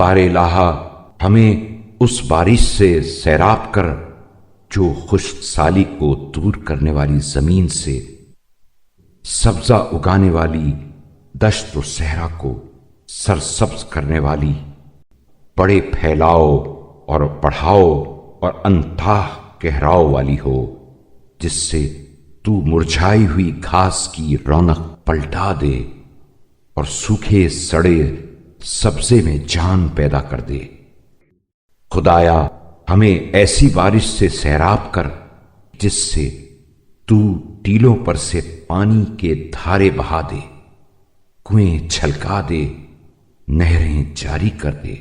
بار الہا ہمیں اس بارش سے سیراب کر جو خشک سالی کو دور کرنے والی زمین سے سبزہ اگانے والی دشت و صحرا کو سرسبز کرنے والی، بڑے پھیلاؤ اور بڑھاؤ اور انتہا گہراؤ والی ہو، جس سے تو مرجھائی ہوئی گھاس کی رونق پلٹا دے اور سوکھے سڑے سبزے میں جان پیدا کر دے۔ خدایا ہمیں ایسی بارش سے سیراب کر جس سے تو ٹیلوں پر سے پانی کے دھارے بہا دے، کنویں چھلکا دے، نہریں جاری کر دے،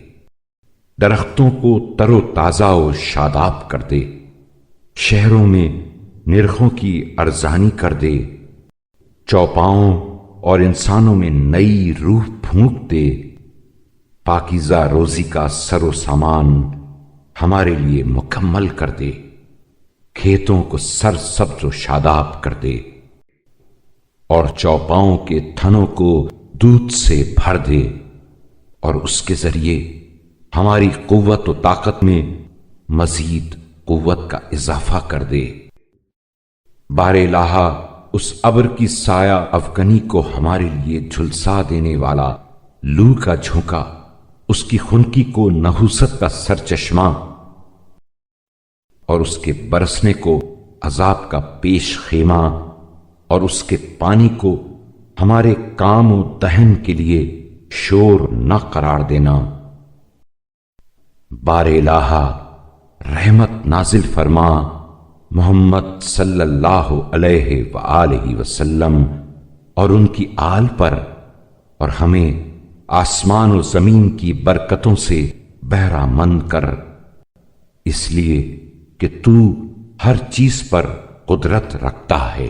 درختوں کو تر و تازہ و شاداب کر دے، شہروں میں نرخوں کی ارزانی کر دے، چوپاؤں اور انسانوں میں نئی روح پھونک دے، پاکیزہ روزی کا سر و سامان ہمارے لیے مکمل کر دے، کھیتوں کو سر سبز و شاداب کر دے، اور چوپاؤں کے تھنوں کو دودھ سے بھر دے، اور اس کے ذریعے ہماری قوت و طاقت میں مزید قوت کا اضافہ کر دے۔ بار الہا اس ابر کی سایہ افغنی کو ہمارے لیے جھلسا دینے والا لو کا جھونکا، اس کی خنکی کو نحوست کا سرچشمہ اور اس کے برسنے کو عذاب کا پیش خیمہ، اور اس کے پانی کو ہمارے کام و دہن کے لیے شور نہ قرار دینا۔ بار الہا رحمت نازل فرما محمد صلی اللہ علیہ وآلہ وسلم اور ان کی آل پر، اور ہمیں آسمان و زمین کی برکتوں سے بہرہ مند کر، اس لیے کہ تو ہر چیز پر قدرت رکھتا ہے۔